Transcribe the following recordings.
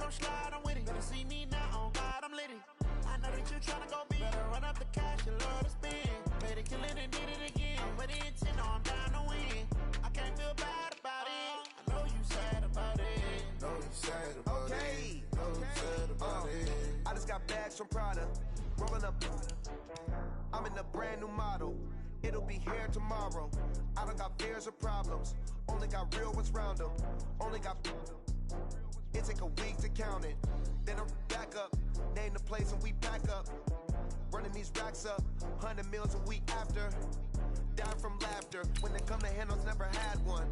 come slide, I'm with it. Better see me now, on God, I'm litty. I know that you tryna go big. Better run up the cash, you love to spend. Made it, kill it, and did it again. But the intent, no, I'm down to win. I can't feel bad about it. I know you sad about it. Know you sad about it. Know you sad about it. I just got bags from Prada. Rolling up. I'm in a brand new model. It'll be here tomorrow. I don't got fears or problems. Only got real ones round them. Only got. It take a week to count it. Then I'm back up. Name the place and we pack up. Running these racks up. 100 meals a week after. Dying from laughter. When they come to handles, never had one.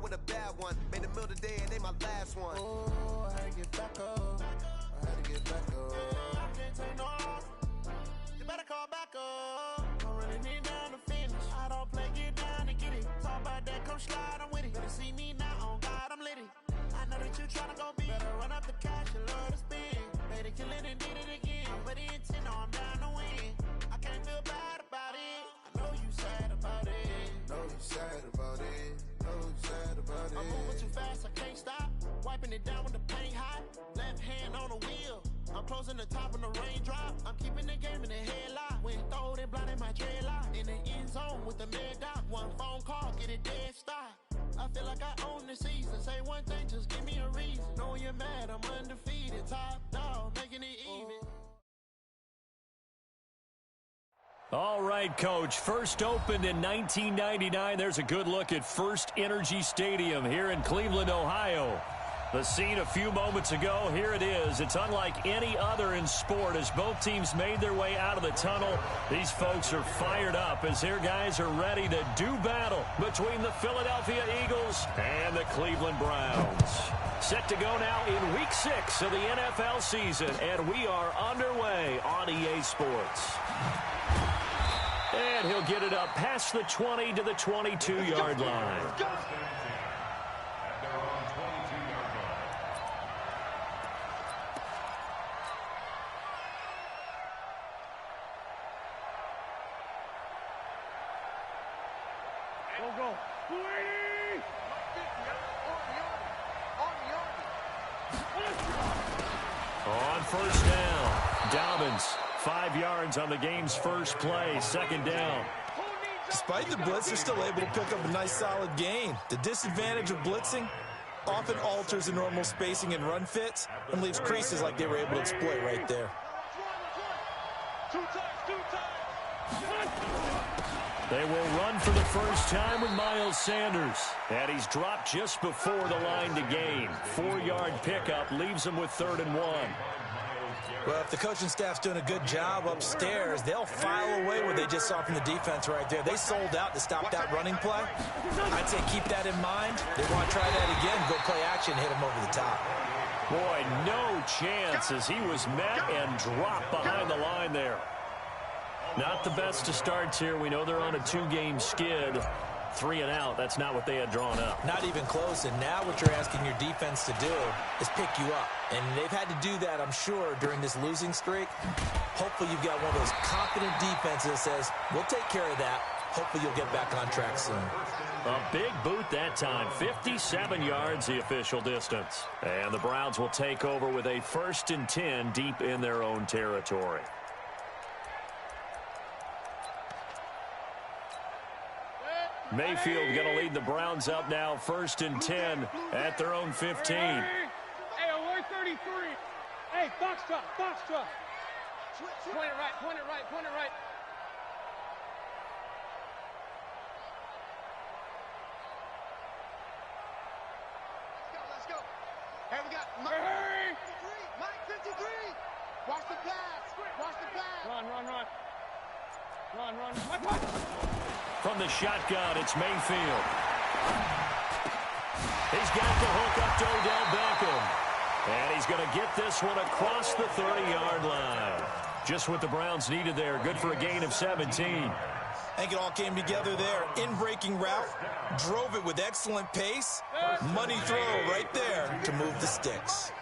With a bad one. Made a meal today and they my last one. Oh, I had to get back up. I had to get back up. Yeah, I can't take no loss. You better call back up. I'm running it down to finish. I don't play, get down and get it. Talk about that, come slide, I'm with it. Better see me now, on God, I'm litty. I know that you tryna go big. Better run up the cash, you love to spend. Made it, kill it, and did it again. But the intent, no, I'm down to win. I can't feel bad about it. I know you sad about it. Know you sad about it. Know you sad about it. I'm moving too fast, I can't stop. Wiping it down with the paint hot. Left hand on the wheel. I'm closing the top of the raindrop. I'm keeping the game in the headlock. When throwed and blinded my dreadlock. In the end zone with the mad dot. One phone call, get it dead stop. I feel like I own the season. Say one thing, just give me a reason. Know you're mad, I'm undefeated. Top dog, making it even. All right, Coach. First opened in 1999. There's a good look at First Energy Stadium here in Cleveland, Ohio. The scene a few moments ago, here it is. It's unlike any other in sport as both teams made their way out of the tunnel. These folks are fired up as their guys are ready to do battle between the Philadelphia Eagles and the Cleveland Browns. Set to go now in Week 6 of the NFL season, and we are underway on EA Sports. And he'll get it up past the 20 to the 22-yard line. On first down, Dobbins, 5 yards on the game's first play, second down. Despite the blitz, they're still able to pick up a nice solid gain. The disadvantage of blitzing often alters the normal spacing and run fits and leaves creases like they were able to exploit right there. They will run for the first time with Miles Sanders. And he's dropped just before the line to gain. 4-yard pickup leaves him with 3rd and 1. Well, if the coaching staff's doing a good job upstairs, they'll file away what they just saw from the defense right there. They sold out to stop that running play. I'd say keep that in mind. They want to try that again, go play action, hit him over the top. Boy, no chance as he was met and dropped behind the line there. Not the best of starts here. We know they're on a 2-game skid. 3 and out. That's not what they had drawn up. Not even close. And now what you're asking your defense to do is pick you up. And they've had to do that, I'm sure, during this losing streak. Hopefully you've got one of those confident defenses that says, we'll take care of that. Hopefully you'll get back on track soon. A big boot that time. 57 yards the official distance. And the Browns will take over with a 1st and 10 deep in their own territory. Mayfield going to lead the Browns up now, 1st and 10 at their own 15. Hey, we're 33. Hey, box truck. Point it right. Let's go. Hey, we got Mike 53. Mike 53. Watch the pass. Run. From the shotgun, it's Mayfield. He's got the hook up to Odell Beckham. And he's going to get this one across the 30-yard line. Just what the Browns needed there. Good for a gain of 17. I think it all came together there. In-breaking route, drove it with excellent pace. Money throw right there to move the sticks.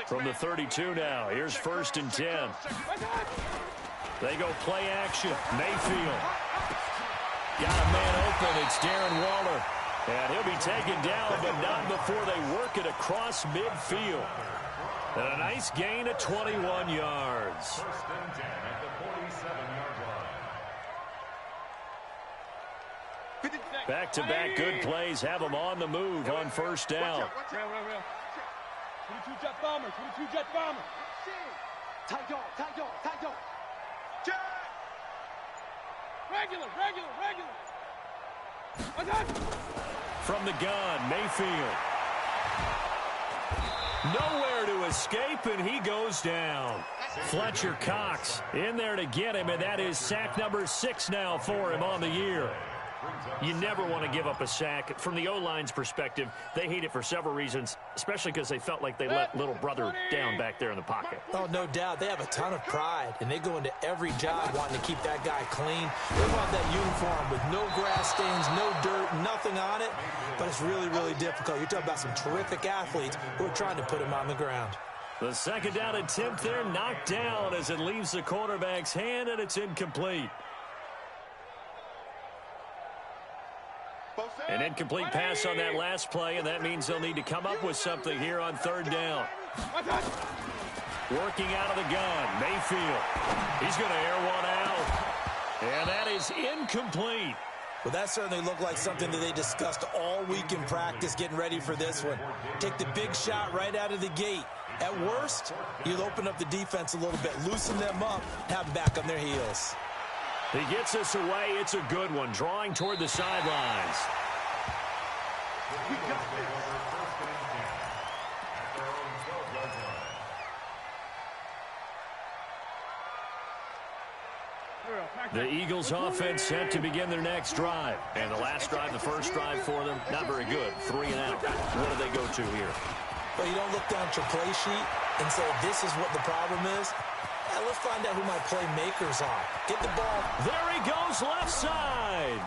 From the 32 now, here's 1st and 10. They go play action. Mayfield. Got a man open. It's Darren Waller. And he'll be taken down, but not before they work it across midfield. And a nice gain of 21 yards. First and 10 at the 47-yard line. Back-to-back good plays have them on the move on first down. Real. 22 jet bomber, 22 jet bomber. Regular. From the gun, Mayfield. Nowhere to escape, and he goes down. Fletcher Cox in there to get him, and that is sack number 6 now for him on the year. You never want to give up a sack. From the O-line's perspective, they hate it for several reasons, especially because they felt like they let little brother down back there in the pocket. Oh, no doubt. They have a ton of pride, and they go into every job wanting to keep that guy clean. They want that uniform with no grass stains, no dirt, nothing on it, but it's really, really difficult. You're talking about some terrific athletes who are trying to put him on the ground. The second down attempt there knocked down as it leaves the quarterback's hand, and it's incomplete. An incomplete pass on that last play, and that means they'll need to come up with something here on third down. Working out of the gun, Mayfield. He's going to air one out. And that is incomplete. Well, that certainly looked like something that they discussed all week in practice getting ready for this one. Take the big shot right out of the gate. At worst, you'll open up the defense a little bit, loosen them up, have them back on their heels. He gets us away. It's a good one, drawing toward the sidelines. The Eagles offense set to begin their next drive. And the last drive, the first drive for them, not very good. 3 and out. What do they go to here? Well, you don't look down at your play sheet and say, this is what the problem is. Yeah, let's find out who my playmakers are. Get the ball. There he goes, left side.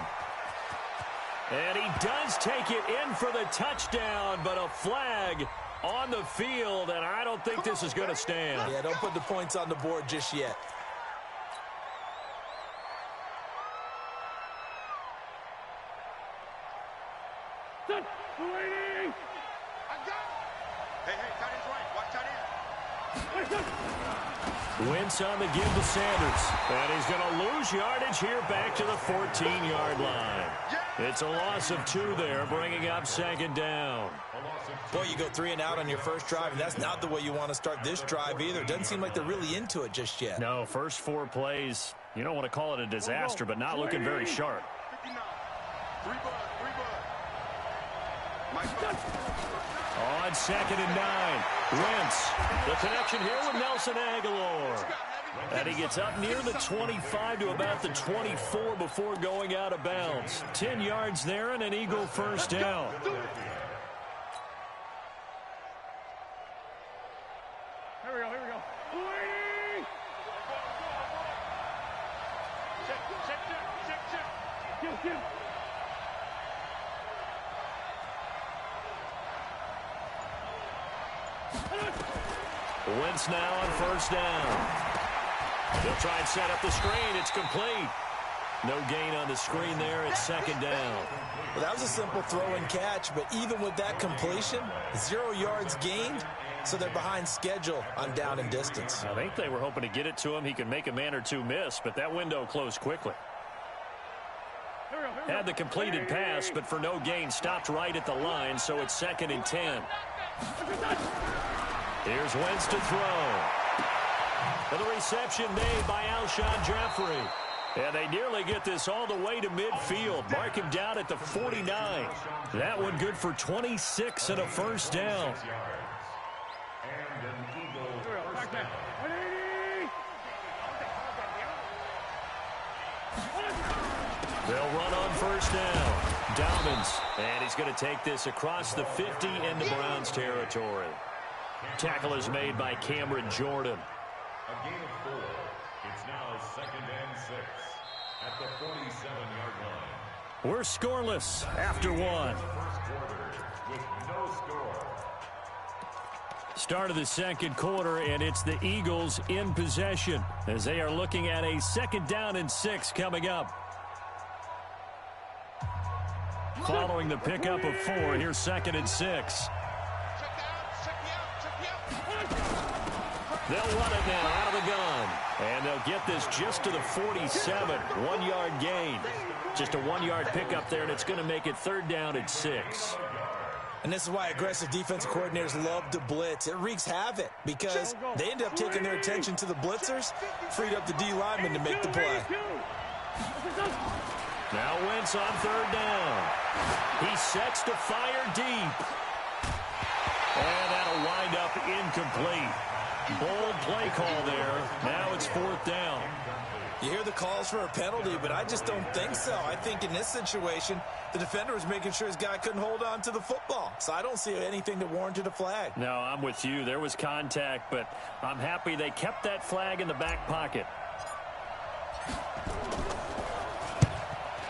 And he does take it in for the touchdown, but a flag on the field, and I don't think this is going to stand. Yeah, don't put the points on the board just yet. Wentz on the give to Sanders. And he's going to lose yardage here back to the 14-yard line. It's a loss of 2 there, bringing up second down. Boy, you go 3 and out on your first drive, and that's not the way you want to start this drive either. It doesn't seem like they're really into it just yet. No, first 4 plays, you don't want to call it a disaster, but not looking very sharp. On second and 9, Wentz. The connection here with Nelson Aguilar. And he gets up near the 25 to about the 24 before going out of bounds. 10 yards there and an Eagle first down. Here we go. Check. Wentz now on first down. He'll try and set up the screen. It's complete. No gain on the screen there. It's second down. Well, that was a simple throw and catch, but even with that completion, 0 yards gained, so they're behind schedule on down and distance. I think they were hoping to get it to him. He could make a man or two miss, but that window closed quickly. Had the completed pass, but for no gain, stopped right at the line, so it's second and 10. Here's Wentz to throw. And the reception made by Alshon Jeffrey. And they nearly get this all the way to midfield. Mark him down at the 49. That one good for 26 and a first down. They'll run on first down. Dobbins. And he's going to take this across the 50 into Browns territory. Tackle is made by Cameron Jordan. A gain of 4. It's now second and 6 at the 47-yard line. We're scoreless after 1. First quarter with no score. Start of the second quarter, and it's the Eagles in possession as they are looking at a second down and 6 coming up. following the pickup of 4. Here's 2nd and 6. They'll run it now out of the gun. And they'll get this just to the 47. 1-yard gain. Just a 1-yard pickup there, and it's going to make it 3rd down and 6. And this is why aggressive defensive coordinators love to blitz. It wreaks havoc because they end up taking their attention to the blitzers, freed up the D lineman to make the play. Now Wentz on 3rd down. He sets to fire deep. And that'll wind up incomplete. Bold play call there. Now it's 4th down. You hear the calls for a penalty, but I just don't think so. I think in this situation, the defender was making sure his guy couldn't hold on to the football. So I don't see anything that warranted a flag. No, I'm with you. There was contact, but I'm happy they kept that flag in the back pocket.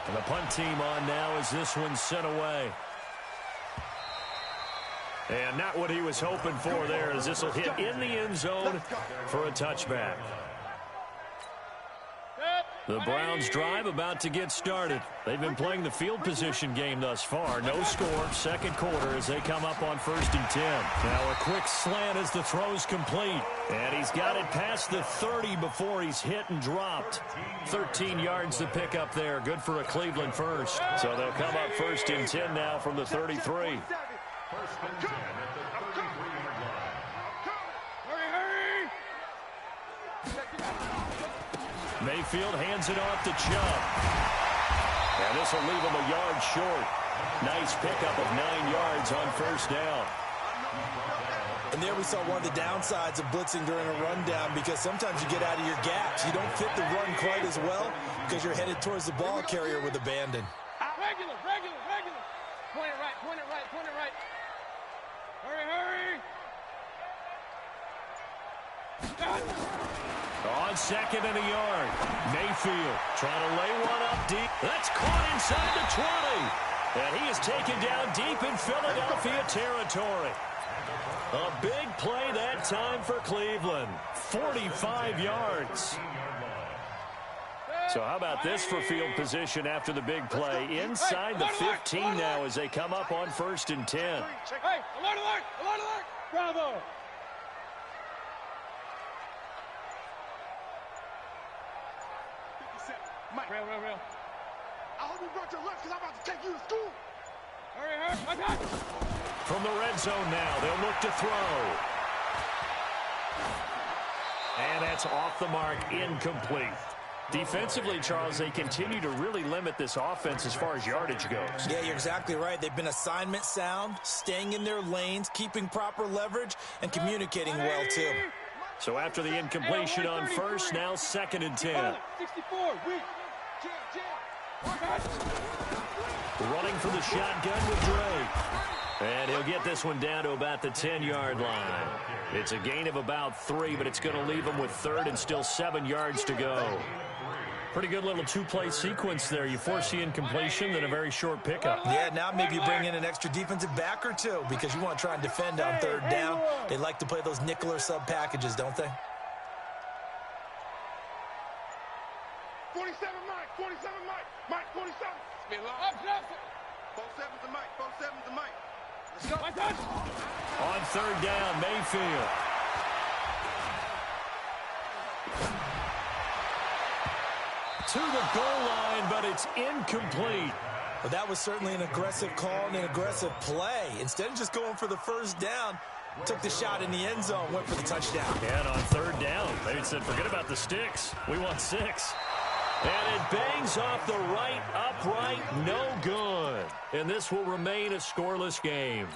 And the punt team on now as this one's sent away. And not what he was hoping for there, as this will hit in the end zone for a touchback. The Browns drive about to get started. They've been playing the field position game thus far. No score, 2nd quarter as they come up on 1st and 10. Now a quick slant as the throw's complete. And he's got it past the 30 before he's hit and dropped. 13 yards to pick up there. Good for a Cleveland first. So they'll come up 1st and 10 now from the 33. Mayfield hands it off to Chubb. And this will leave him a yard short. Nice pickup of 9 yards on 1st down. And there we saw one of the downsides of blitzing during a rundown, because sometimes you get out of your gaps. You don't fit the run quite as well because you're headed towards the ball carrier with abandon. Regular. Point it right. Hurry. On 2nd and a yard. Mayfield trying to lay one up deep. That's caught inside the 20. And he is taken down deep in Philadelphia territory. A big play that time for Cleveland. 45 yards. So how about this for field position after the big play? Inside the 15 now as they come up on 1st and 10. Hey, alert! Bravo! Real. I hope you brought your lunch because I'm about to take you to school. Hurry. From the red zone now, they'll look to throw. And that's off the mark, incomplete. Defensively, Charles, they continue to really limit this offense as far as yardage goes. Yeah, you're exactly right. They've been assignment sound, staying in their lanes, keeping proper leverage, and communicating well, too. So after the incompletion on 1st, now 2nd and 10. 64, Running for the shotgun with Drake. And he'll get this one down to about the 10-yard line. It's a gain of about 3, but it's going to leave him with 3rd and still 7 yards to go. Pretty good little 2-play sequence there. You force the incompletion, then a very short pickup. Yeah, now maybe you bring in an extra defensive back or two because you want to try and defend on 3rd down. They like to play those nickel or sub packages, don't they? 47 Mike, 47. It's been long. 47's the Mike, 47's the Mike. Let's go. On 3rd down, Mayfield. To the goal line, but it's incomplete. Well, that was certainly an aggressive call and an aggressive play. Instead of just going for the 1st down, took the shot in the end zone, went for the touchdown. And on 3rd down, they said, forget about the sticks. We want 6. And it bangs off the right upright, no good. And this will remain a scoreless game.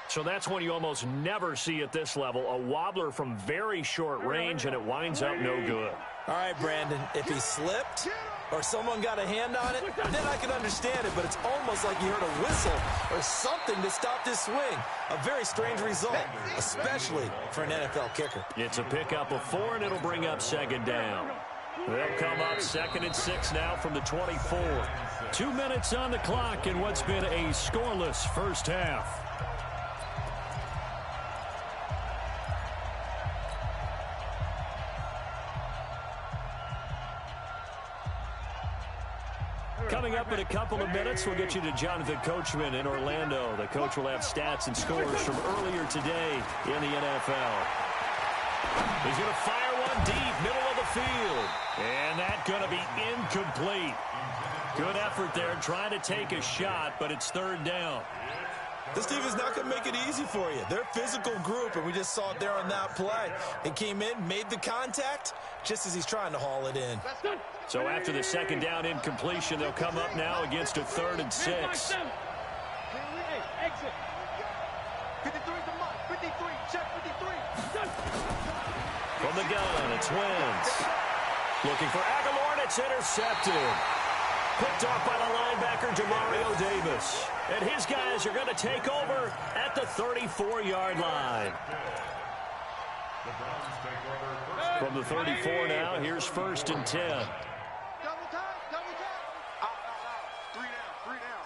So that's one you almost never see at this level. A wobbler from very short range, and it winds up no good. All right, Brandon, if he slipped or someone got a hand on it, then I can understand it, but it's almost like you heard a whistle or something to stop this swing. A very strange result, especially for an NFL kicker. It's a pickup of 4, and it'll bring up 2nd down. They'll come up 2nd and 6 now from the 24. 2 minutes on the clock in what's been a scoreless first half. Coming up in a couple of minutes, we'll get you to Jonathan Coachman in Orlando. The coach will have stats and scores from earlier today in the NFL. He's going to fire one deep, middle of the field. And that's going to be incomplete. Good effort there, trying to take a shot, but it's third down. This team is not going to make it easy for you. They're a physical group, and we just saw it there on that play. He came in, made the contact, just as he's trying to haul it in. So after the second down incompletion, they'll come up now against a 3rd and 6. Exit. 53 to Mike. 53. Check 53. From the gun, it's Wentz. Looking for Aguilar, and it's intercepted. Picked off by the linebacker, Demario Davis. And his guys are going to take over at the 34-yard line. From the 34 now, here's 1st and 10. Double time. Out. 3 down.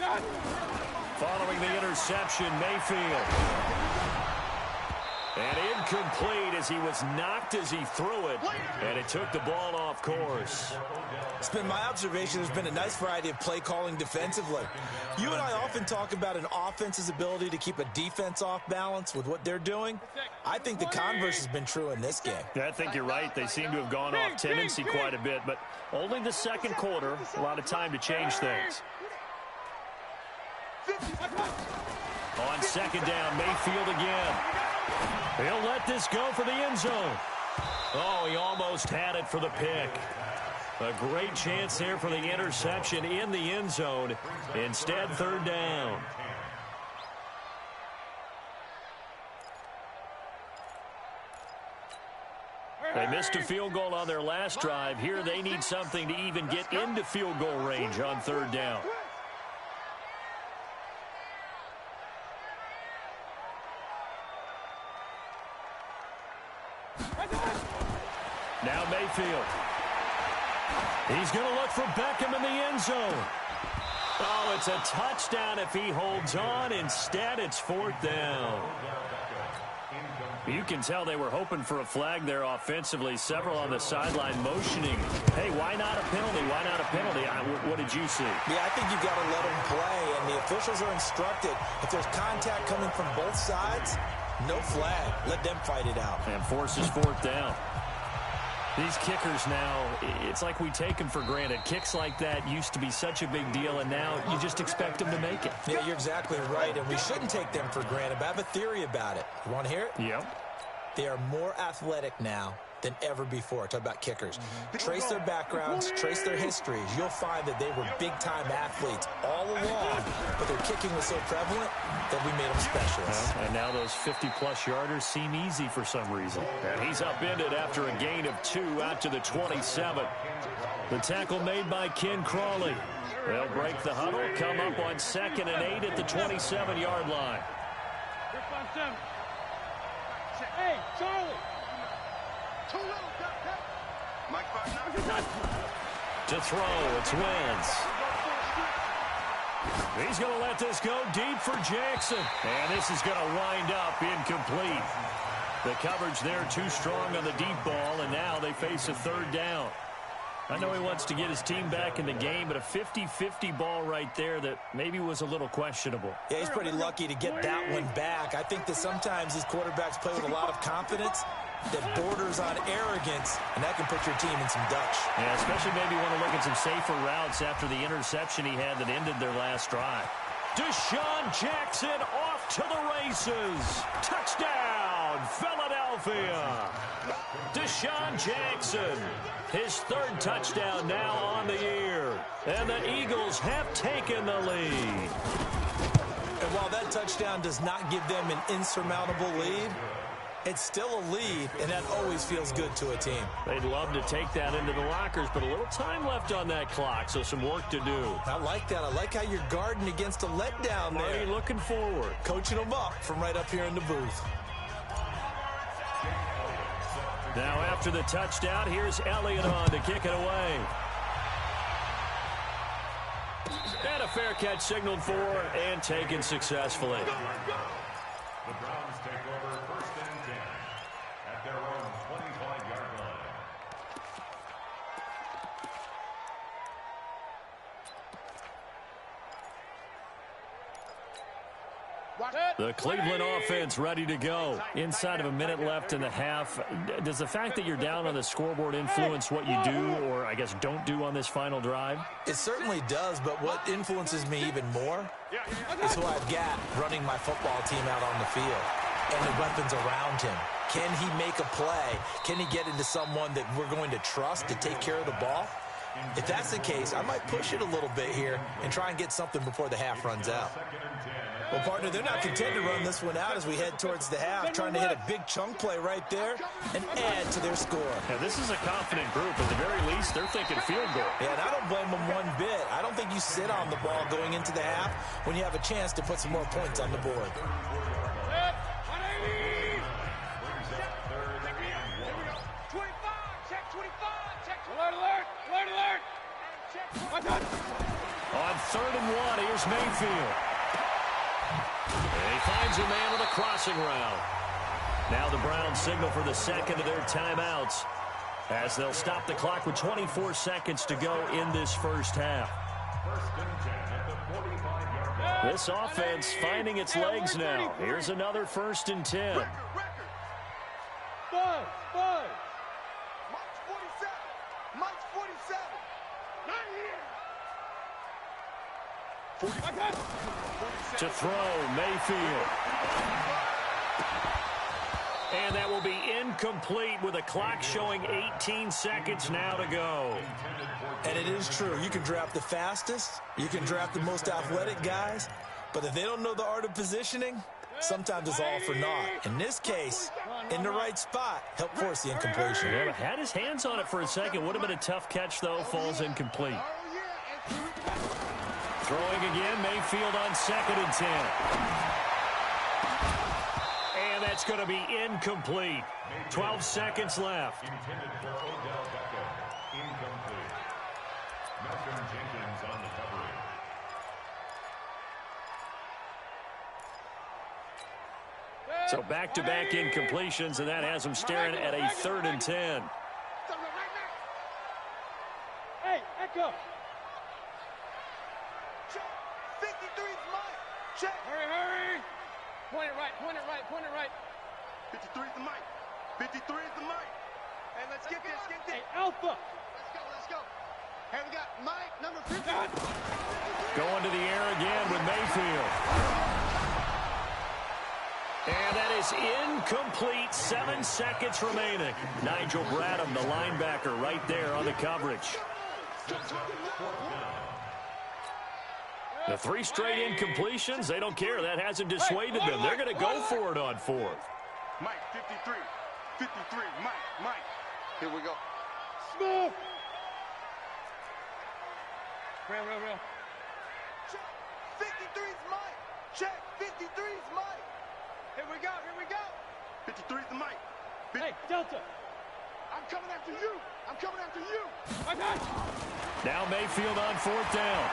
Out. Following the interception, Mayfield. And incomplete as he was knocked as he threw it. And it took the ball off course. It's been my observation there's been a nice variety of play calling defensively. You and I often talk about an offense's ability to keep a defense off balance with what they're doing. I think the converse has been true in this game. Yeah, I think you're right. They seem to have gone off tendency quite a bit, but only the second quarter, a lot of time to change things. On second down, Mayfield again. He'll let this go for the end zone. Oh, he almost had it for the pick. A great chance there for the interception in the end zone. Instead, third down. They missed a field goal on their last drive. Here they need something to even get into field goal range on third down. Now Mayfield. He's going to look for Beckham in the end zone. Oh, it's a touchdown if he holds on. Instead, it's 4th down. You can tell they were hoping for a flag there offensively. Several on the sideline motioning. Hey, why not a penalty? Why not a penalty? What did you see? Yeah, I think you've got to let them play, and the officials are instructed. If there's contact coming from both sides, no flag. Let them fight it out. And forces 4th down. These kickers now, it's like we take them for granted. Kicks like that used to be such a big deal, and now you just expect them to make it. Yeah, you're exactly right, and we shouldn't take them for granted, but I have a theory about it. You want to hear it? Yep. They are more athletic now than ever before. Talk about kickers. Trace their backgrounds, trace their histories. You'll find that they were big-time athletes all along, but their kicking was so prevalent that we made them specialists. And now those 50-plus yarders seem easy for some reason. And he's upended after a gain of 2 out to the 27. The tackle made by Ken Crawley. They'll break the huddle, come up on 2nd and 8 at the 27-yard line. Hey, Charlie. Too little. Mike 5 To throw, it's Wentz. He's going to let this go deep for Jackson. And this is going to wind up incomplete. The coverage there too strong on the deep ball, and now they face a third down. I know he wants to get his team back in the game, but a 50-50 ball right there that maybe was a little questionable. Yeah, he's pretty lucky to get that one back. I think that sometimes these quarterbacks play with a lot of confidence that borders on arrogance, and that can put your team in some Dutch. Yeah, especially maybe want to look at some safer routes after the interception he had that ended their last drive. Deshaun Jackson off to the races. Touchdown, Philadelphia. Deshaun Jackson, his 3rd touchdown now on the year. And the Eagles have taken the lead. And while that touchdown does not give them an insurmountable lead, it's still a lead, and that always feels good to a team. They'd love to take that into the lockers, but a little time left on that clock, so some work to do. I like that. I like how you're guarding against a letdown there. Marty looking forward. Coaching them up from right up here in the booth. Now after the touchdown, here's Elliott on to kick it away. And a fair catch signaled for and taken successfully. The Browns take over 1st and 10 at their own 25-yard line. The Cleveland offense ready to go. Inside of a minute left in the half. Does the fact that you're down on the scoreboard influence what you do, or I guess don't do on this final drive? It certainly does, but what influences me even more is who I've got running my football team out on the field and the weapons around him. Can he make a play? Can he get into someone that we're going to trust to take care of the ball? If that's the case, I might push it a little bit here and try and get something before the half runs out. Well, partner, they're not content to run this one out as we head towards the half, trying to hit a big chunk play right there and add to their score. Yeah, this is a confident group. At the very least, they're thinking field goal. Yeah, and I don't blame them one bit. I don't think you sit on the ball going into the half when you have a chance to put some more points on the board. On 3rd and 1, here's Mayfield. And he finds a man with a crossing route. Now the Browns signal for the second of their timeouts as they'll stop the clock with 24 seconds to go in this first half. This offense finding its legs now. Here's another 1st and 10. Mike's 47. Mike's 47. Not here. To throw, Mayfield. And that will be incomplete with a clock showing 18 seconds now to go. And it is true. You can draft the fastest. You can draft the most athletic guys. But if they don't know the art of positioning, sometimes it's all for naught. In this case, in the right spot, help force the incompletion. Yeah, had his hands on it for a second. Would have been a tough catch, though. Falls incomplete. Throwing again, Mayfield on 2nd and 10. And that's going to be incomplete. 12 seconds left. Intended for Odell Beckham. Incomplete. Malcolm Jenkins on the coverage. So back-to-back incompletions, and that has him staring at a 3rd and 10. Hey, Echo. Check. 53's Mike. Check. Hurry. Point it right. 53's the Mike. 53's the Mike. Hey, let's get this. Hey, Alpha. Let's go. Hey, we got Mike, number 50. Going to the air again with Mayfield. And that is incomplete. 7 seconds remaining. Nigel Bradham, the linebacker, right there on the coverage. The 3 straight incompletions, they don't care. That hasn't dissuaded them. They're going to go for it on 4th. Mike, 53. 53, Mike. Here we go. Smooth. Real. Check. 53's Mike. Check. 53's Mike. Here we go. 53's the Mike. Hey, Delta. I'm coming after you. Now Mayfield on 4th down.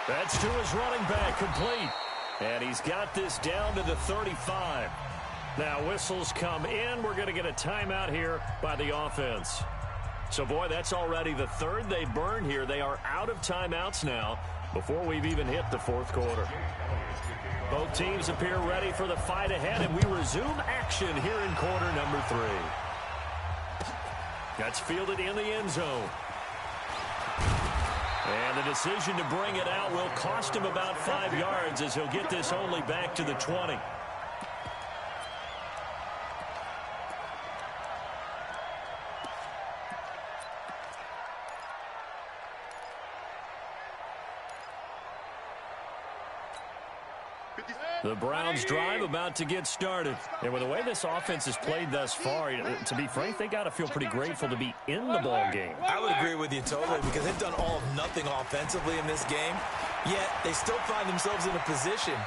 That's to his running back, complete. And he's got this down to the 35. Now whistles come in. We're going to get a timeout here by the offense. So, boy, that's already the 3rd they burned here. They are out of timeouts now before we've even hit the 4th quarter. Both teams appear ready for the fight ahead, and we resume action here in quarter number 3. That's fielded in the end zone. And the decision to bring it out will cost him about 5 yards as he'll get this only back to the 20. The Browns drive about to get started. And with the way this offense has played thus far, to be frank, they got to feel pretty grateful to be in the ball game. I would agree with you totally because they've done all of nothing offensively in this game, yet they still find themselves in a position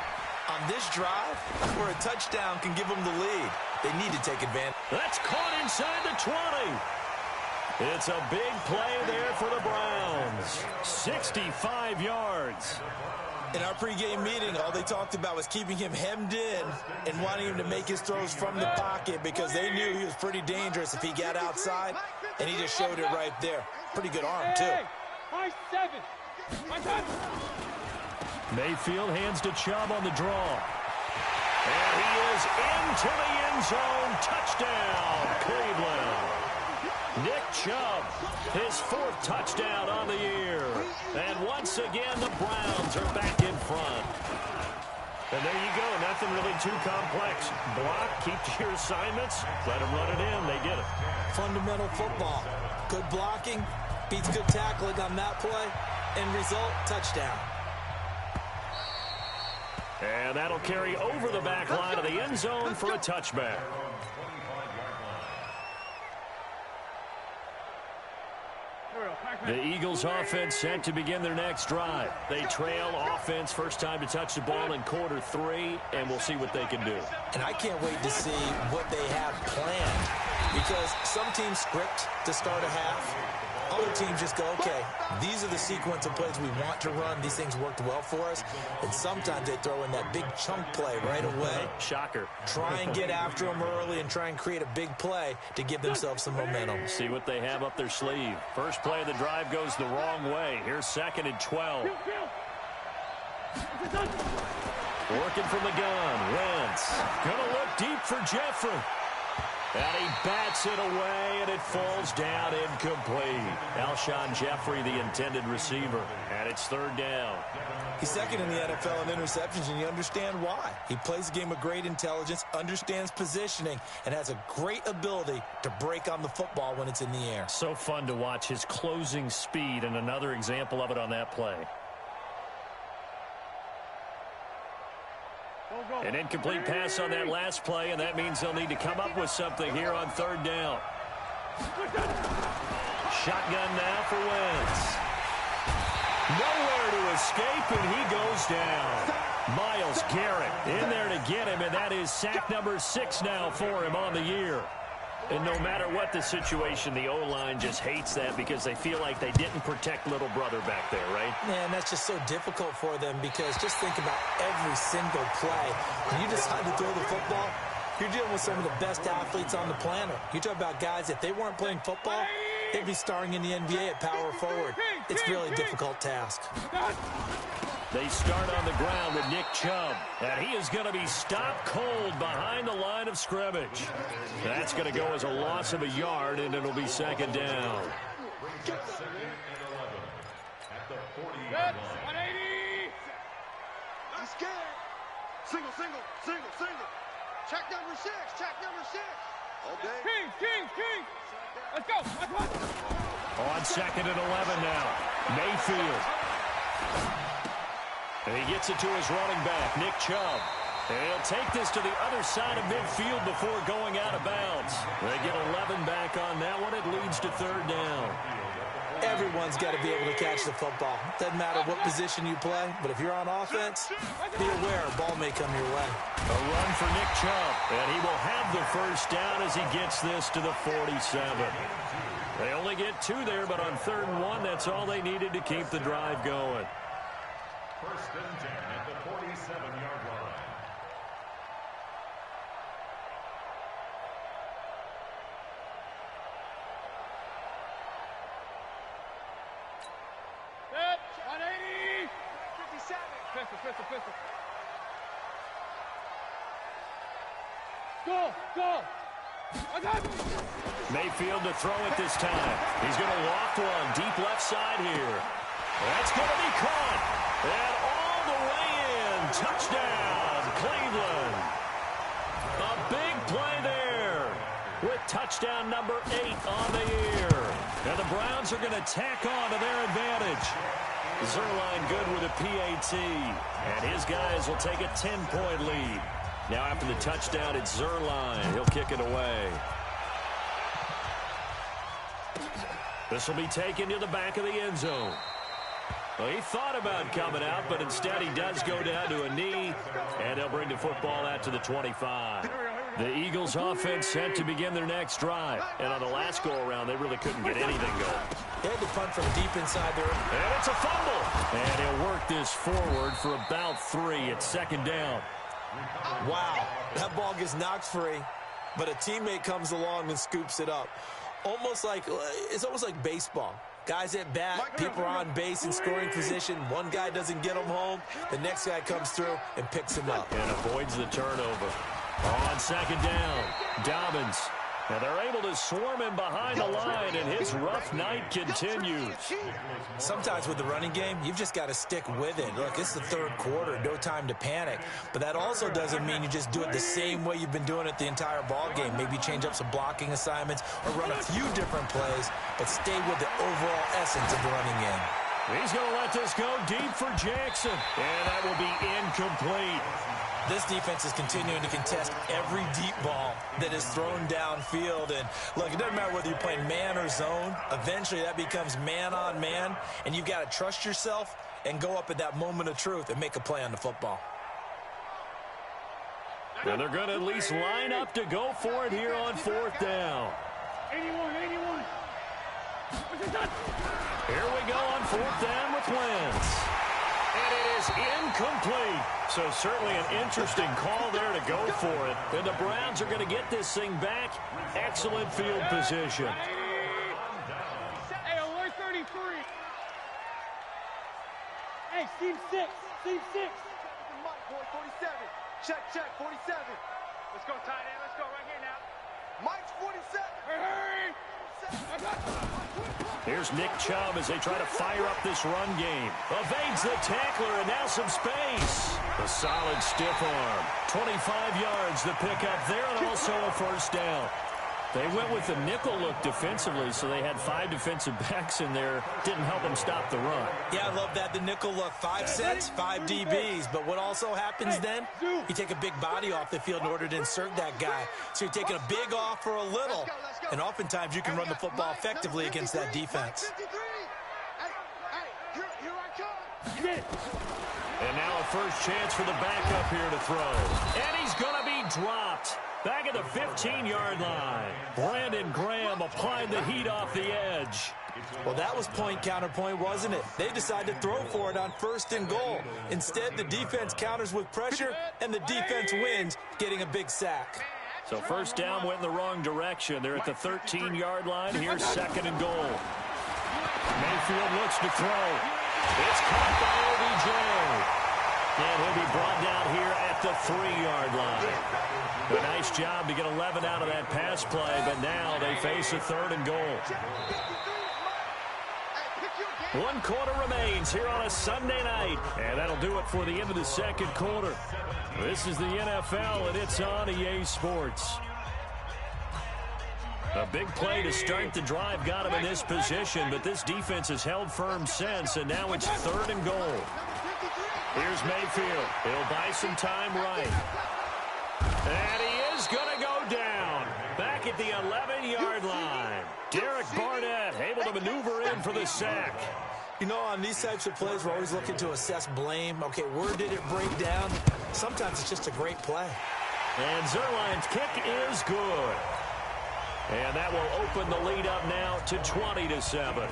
on this drive where a touchdown can give them the lead. They need to take advantage. That's caught inside the 20. It's a big play there for the Browns. 65 yards. In our pregame meeting, all they talked about was keeping him hemmed in and wanting him to make his throws from the pocket because they knew he was pretty dangerous if he got outside, and he just showed it right there. Pretty good arm, too. High 7. Mayfield hands to Chubb on the draw. And he is into the end zone. Touchdown, Cleveland. Nick Chubb, his 4th touchdown on the year. And once again, the Browns are back in front. And there you go. Nothing really too complex. Block, keep to your assignments, let them run it in. They did it. Fundamental football. Good blocking beats good tackling on that play. End result, touchdown. And that'll carry over the back line of the end zone for a touchback. The Eagles offense set to begin their next drive. They trail offense, first time to touch the ball in quarter 3, and we'll see what they can do. And I can't wait to see what they have planned, because some teams script to start a half. Other teams just go, okay, these are the sequence of plays we want to run. These things worked well for us. And sometimes they throw in that big chunk play right away. Shocker. Try and get after them early and try and create a big play to give themselves some momentum. See what they have up their sleeve. First play of the drive goes the wrong way. Here's 2nd and 12. Working from the gun. Wentz. Gonna look deep for Jeffrey. And he bats it away, and it falls down incomplete. Alshon Jeffrey, the intended receiver, and it's 3rd down. He's 2nd in the NFL in interceptions, and you understand why. He plays a game of great intelligence, understands positioning, and has a great ability to break on the football when it's in the air. So fun to watch his closing speed, and another example of it on that play. An incomplete pass on that last play, and that means they'll need to come up with something here on 3rd down. Shotgun now for Wentz. Nowhere to escape, and he goes down. Myles Garrett in there to get him, and that is sack number 6 now for him on the year. And no matter what the situation, the O-line just hates that because they feel like they didn't protect little brother back there, right? Man, that's just so difficult for them because just think about every single play. When you decide to throw the football, you're dealing with some of the best athletes on the planet. You talk about guys, if they weren't playing football, they'd be starring in the NBA at power forward. It's a really difficult task. They start on the ground with Nick Chubb, and he is going to be stopped cold behind the line of scrimmage. That's going to go as a loss of a yard, and it'll be 2nd down. Good. 180. I'm scared. Single. Check number 6. Okay. King. Let's go. On 2nd and 11 now. Mayfield. And he gets it to his running back, Nick Chubb. And he'll take this to the other side of midfield before going out of bounds. They get 11 back on that one. It leads to 3rd down. Everyone's got to be able to catch the football. Doesn't matter what position you play, but if you're on offense, be aware a ball may come your way. A run for Nick Chubb, and he will have the 1st down as he gets this to the 47. They only get 2 there, but on 3rd and 1, that's all they needed to keep the drive going. 1st and 10 at the 47-yard line. Set. 180. 57. Pistol. Go. Mayfield to throw it this time. He's going to loft one deep left side here. That's going to be caught. And all the way in. Touchdown, Cleveland. A big play there with touchdown number 8 on the year. And the Browns are going to tack on to their advantage. Zuerlein good with a PAT. And his guys will take a 10-point lead. Now after the touchdown, it's Zuerlein. He'll kick it away. This will be taken to the back of the end zone. Well, he thought about coming out, but instead he does go down to a knee, and they'll bring the football out to the 25. The Eagles offense set to begin their next drive, and on the last go-around, they really couldn't get anything going. They had to punt from deep inside there. And it's a fumble. And he'll work this forward for about 3. It's 2nd down. Wow, that ball gets knocked free, but a teammate comes along and scoops it up. It's almost like baseball. Guys at bat, people are on base in scoring position. One guy doesn't get him home. The next guy comes through and picks him up. And avoids the turnover. On second down, Dobbins. And they're able to swarm him behind the line, and his rough night continues. Sometimes with the running game, you've just got to stick with it. Look, it's the third quarter, no time to panic. But that also doesn't mean you just do it the same way you've been doing it the entire ball game. Maybe change up some blocking assignments or run a few different plays, but stay with the overall essence of the running game. He's going to let this go deep for Jackson, and that will be incomplete. This defense is continuing to contest every deep ball that is thrown downfield. And, look, it doesn't matter whether you're playing man or zone. Eventually, that becomes man on man, and you've got to trust yourself and go up at that moment of truth and make a play on the football. And they're going to at least line up to go for it here on fourth down. 81. Here we go on fourth down with Wentz. And it is incomplete. So certainly an interesting call there to go for it. And the Browns are going to get this thing back. Excellent field position. Hey, alert 33. Hey, Steve 6. 47. Check, 47. Let's go, tight end. Let's go right here now. Mike's 47. Hurry! Here's Nick Chubb as they try to fire up this run game. Evades the tackler, and now some space. A solid stiff arm. 25 yards the pickup there, and also a first down. They went with the nickel look defensively, so they had 5 defensive backs in there. Didn't help them stop the run. Yeah, I love that, the nickel look. 5 sets, 5 DBs. But what also happens then, you take a big body off the field in order to insert that guy. So you're taking a big off for a little. And oftentimes you can run the football effectively against that defense. And now a first chance for the backup here to throw. And he's going to be dropped. Back at the 15-yard line. Brandon Graham applied the heat off the edge. Well, that was point counterpoint, wasn't it? They decided to throw for it on 1st and goal. Instead, the defense counters with pressure, and the defense wins, getting a big sack. So first down went in the wrong direction. They're at the 13-yard line. Here's 2nd and goal. Mayfield looks to throw. It's caught by OBJ. And he'll be brought down here at the 3-yard line. A nice job to get 11 out of that pass play, but now they face a 3rd and goal. 1 quarter remains here on a Sunday night, and that'll do it for the end of the 2nd quarter. This is the NFL, and it's on EA Sports. A big play to start the drive got him in this position, but this defense has held firm since, and now it's 3rd and goal. Here's Mayfield. He'll buy some time right. And he is going to go down. Back at the 11-yard line. Derek Barnett able to maneuver in for the sack. You know, on these types of plays, we're always looking to assess blame. Okay, where did it break down? Sometimes it's just a great play. And Zerline's kick is good. And that will open the lead up now to 20-7.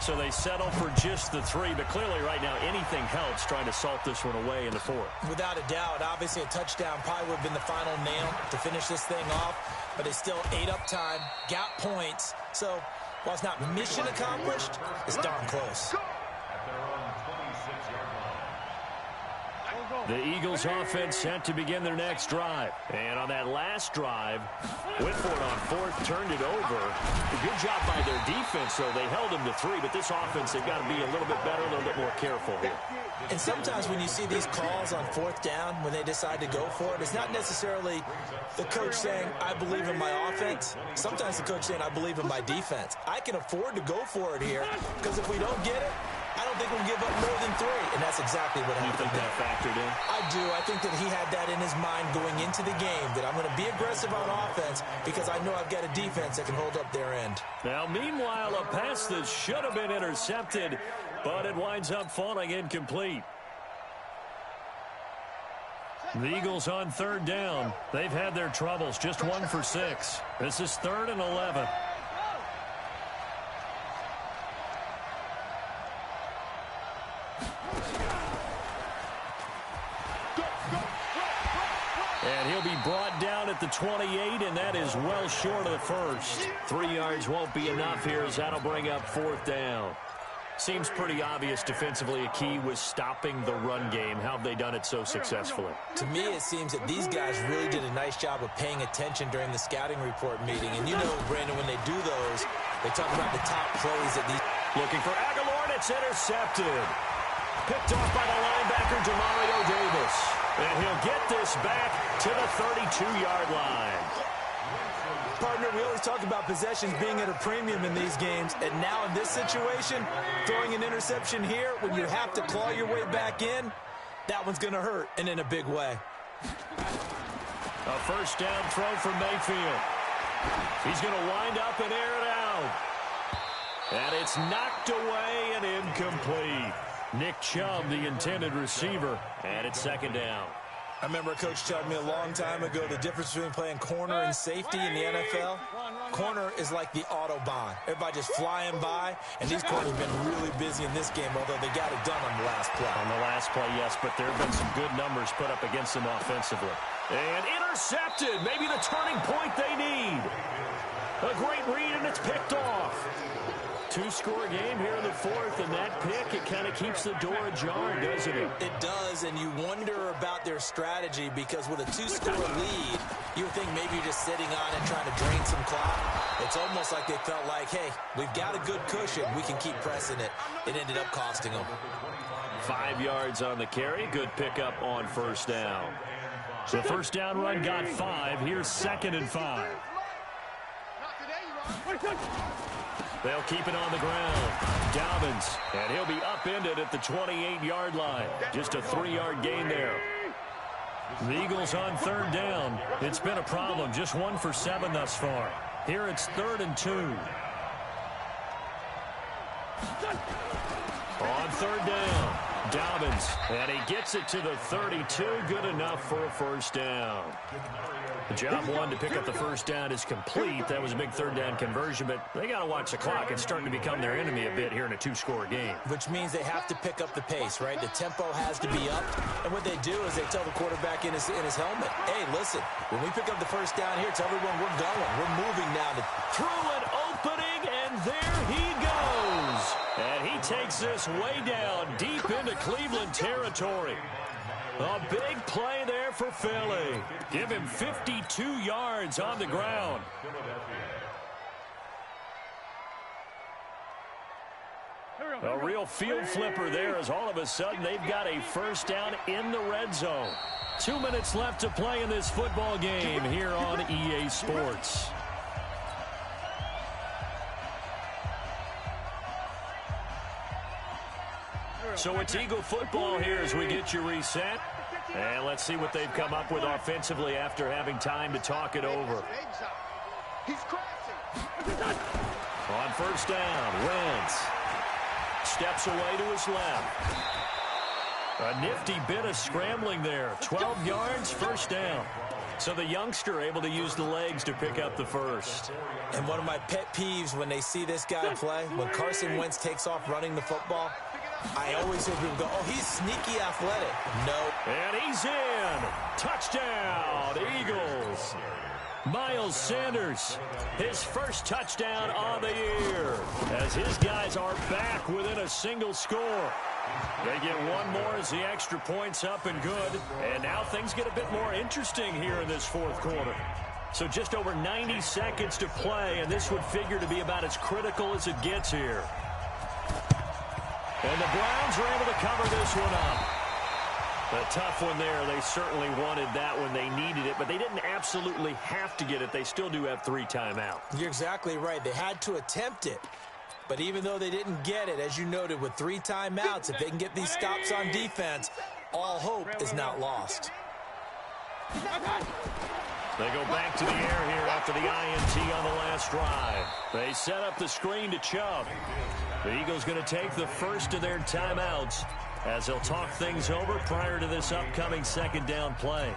So they settle for just the 3, but clearly right now anything helps trying to salt this one away in the 4th. Without a doubt, obviously a touchdown probably would have been the final nail to finish this thing off, but they still ate up time, got points. So while it's not mission accomplished, it's darn close. The Eagles offense set to begin their next drive. And on that last drive, Whitford on 4th turned it over. A good job by their defense, though. They held them to 3, but this offense, they've got to be a little bit better, a little bit more careful here. And sometimes when you see these calls on 4th down, when they decide to go for it, it's not necessarily the coach saying, I believe in my offense. Sometimes the coach saying, I believe in my defense. I can afford to go for it here, because if we don't get it, I don't think we'll give up more than 3, and that's exactly what happened. You think that factored in? I do. I think that he had that in his mind going into the game, that I'm going to be aggressive on offense because I know I've got a defense that can hold up their end. Now, meanwhile, a pass that should have been intercepted, but it winds up falling incomplete. The Eagles on 3rd down. They've had their troubles, just 1 for 6. This is 3rd and 11. And he'll be brought down at the 28, and that is well short of the first. 3 yards won't be enough here as that'll bring up 4th down. Seems pretty obvious defensively a key was stopping the run game. How have they done it so successfully? To me, it seems that these guys really did a nice job of paying attention during the scouting report meeting. And you know, Brandon, when they do those, they talk about the top plays that these... Looking for Aguilar, and it's intercepted. Picked off by the linebacker, Demario Davis. And he'll get this back to the 32-yard line. Partner, we always talk about possessions being at a premium in these games, and now in this situation, throwing an interception here when you have to claw your way back in, that one's going to hurt, and in a big way. A first down throw for Mayfield. He's going to wind up and air it out. And it's knocked away and incomplete. Nick Chubb, the intended receiver, and it's 2nd down. I remember a coach telling me a long time ago the difference between playing corner and safety in the NFL. Corner is like the Autobahn. Everybody just flying by, and these corners have been really busy in this game, although they got it done on the last play. On the last play, yes, but there have been some good numbers put up against them offensively. And intercepted, maybe the turning point they need. A great read, and it's picked off. 2-score game here in the 4th, and that pick, it kind of keeps the door ajar, doesn't it? It does, and you wonder about their strategy because with a 2-score lead, you would think maybe you're just sitting on it trying to drain some clock. It's almost like they felt like, hey, we've got a good cushion. We can keep pressing it. It ended up costing them. 5 yards on the carry. Good pickup on 1st down. The first down run got 5. Here's 2nd and 5. They'll keep it on the ground. Dobbins, and he'll be upended at the 28-yard line. Just a 3-yard gain there. The Eagles on 3rd down. It's been a problem. Just 1 for 7 thus far. Here it's 3rd and 2. On 3rd down, Dobbins, and he gets it to the 32. Good enough for a first down. The job one to pick up the first down is complete. That was a big 3rd down conversion, but they got to watch the clock. It's starting to become their enemy a bit here in a 2-score game. Which means they have to pick up the pace, right? The tempo has to be up. And what they do is they tell the quarterback in his helmet, hey, listen, when we pick up the first down here, tell everyone we're going. We're moving now. Through an opening, and there he goes. And he takes this way down, deep into Cleveland territory. A big play there for Philly. Give him 52 yards on the ground. A real field flipper there as all of a sudden they've got a first down in the red zone. 2 minutes left to play in this football game here on EA Sports. So it's Eagle football here as we get you reset. And let's see what they've come up with offensively after having time to talk it over. On first down, Wentz steps away to his left. A nifty bit of scrambling there. 12 yards, first down. So the youngster able to use the legs to pick up the first. And one of my pet peeves when they see this guy play, when Carson Wentz takes off running the football, I always hear people go, oh, he's sneaky athletic. No. And he's in. Touchdown, Eagles. Miles Sanders, his first touchdown on the year, as his guys are back within a single score. They get one more as the extra point's up and good. And now things get a bit more interesting here in this 4th quarter. So just over 90 seconds to play, and this would figure to be about as critical as it gets here. And the Browns are able to cover this one up. A tough one there. They certainly wanted that when they needed it, but they didn't absolutely have to get it. They still do have 3 timeouts. You're exactly right. They had to attempt it. But even though they didn't get it, as you noted, with 3 timeouts, if they can get these stops on defense, all hope is not lost. They go back to the air here after the INT on the last drive. They set up the screen to Chubb. The Eagles going to take the first of their timeouts as they'll talk things over prior to this upcoming 2nd down play.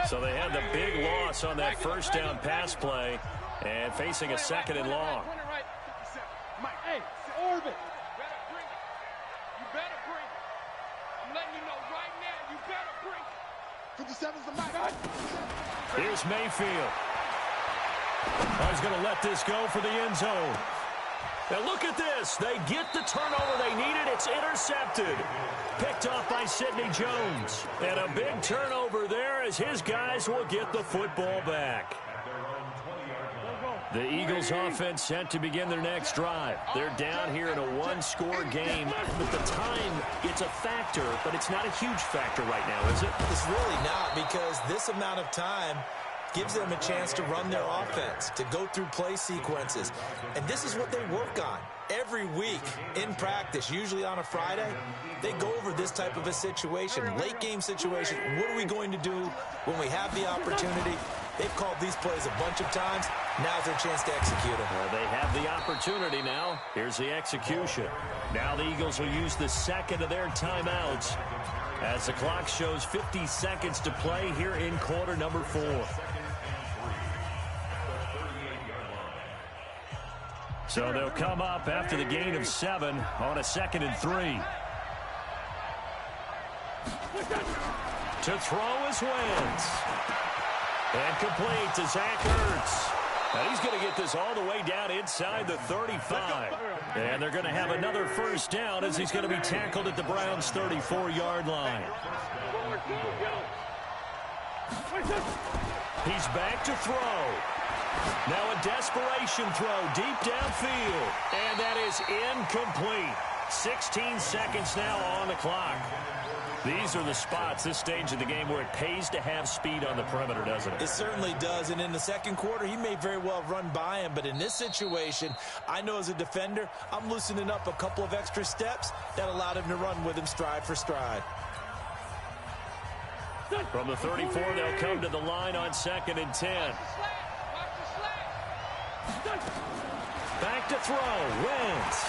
So they had the big loss on that first down pass play and facing a 2nd and long. Hey, Orbit. You better bring it. I'm letting you know right now, you better bring it. 57's the mic. Here's Mayfield. He's going to let this go for the end zone. Now look at this. They get the turnover they needed. It's intercepted. Picked off by Sidney Jones. And a big turnover there as his guys will get the football back. The Eagles offense set to begin their next drive. They're down here in a one-score game. But the time, it's a factor, but it's not a huge factor right now, is it? It's really not, because this amount of time gives them a chance to run their offense, to go through play sequences. And this is what they work on every week in practice, usually on a Friday. They go over this type of a situation, late game situation. What are we going to do when we have the opportunity? They've called these plays a bunch of times. Now's their chance to execute them. Well, they have the opportunity now. Here's the execution. Now the Eagles will use the second of their timeouts as the clock shows 50 seconds to play here in quarter number 4. So they'll come up after the gain of 7 on a 2nd and 3. To throw is Wentz. And complete to Zach Ertz. And he's going to get this all the way down inside the 35. And they're going to have another first down as he's going to be tackled at the Browns' 34-yard line. He's back to throw. Now a desperation throw deep downfield. And that is incomplete. 16 seconds now on the clock. These are the spots, this stage of the game, where it pays to have speed on the perimeter, doesn't it? It certainly does, and in the second quarter, he may very well run by him, but in this situation, I know as a defender, I'm loosening up a couple of extra steps that allowed him to run with him stride for stride. From the 34, they'll come to the line on 2nd and 10. Back to throw, Wentz.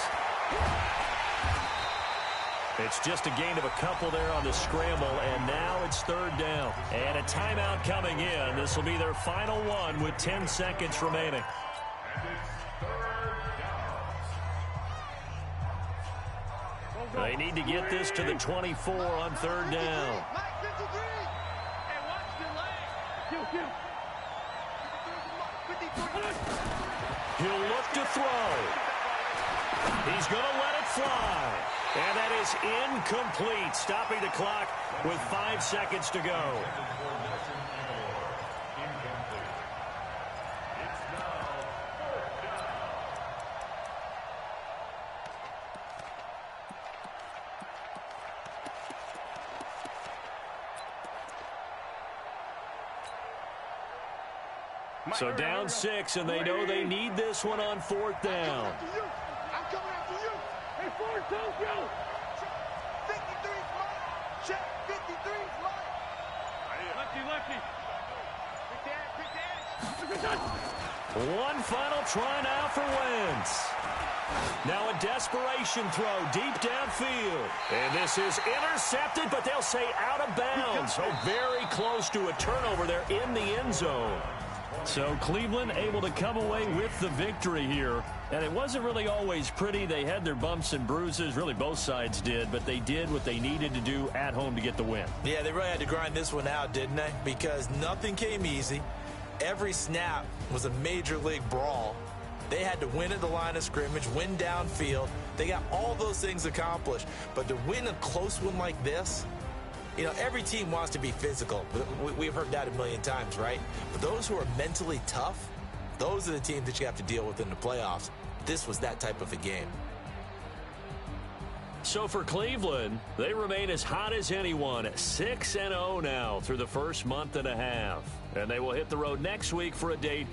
It's just a gain of a couple there on the scramble, and now it's 3rd down. And a timeout coming in. This will be their final one with 10 seconds remaining. They need to get this to the 24 on 3rd down. He'll look to throw. He's going to let it fly. And that is incomplete, stopping the clock with 5 seconds to go. So down 6, and they know they need this one on 4th down. I'm coming after you. Hey, Ford, Tokyo. 53's mine. Check, 53's mine. Lefty. Pick the edge. One final try now for Wentz. Now a desperation throw deep downfield. And this is intercepted, but they'll say out of bounds. So very close to a turnover there in the end zone. So Cleveland able to come away with the victory here. And it wasn't really always pretty. They had their bumps and bruises. Really, both sides did. But they did what they needed to do at home to get the win. Yeah, they really had to grind this one out, didn't they? Because nothing came easy. Every snap was a major league brawl. They had to win at the line of scrimmage, win downfield. They got all those things accomplished. But to win a close one like this, you know, every team wants to be physical. We've heard that a million times, right? But those who are mentally tough, those are the teams that you have to deal with in the playoffs. This was that type of a game. So for Cleveland, they remain as hot as anyone, 6-0 now through the first month and a half. And they will hit the road next week for a date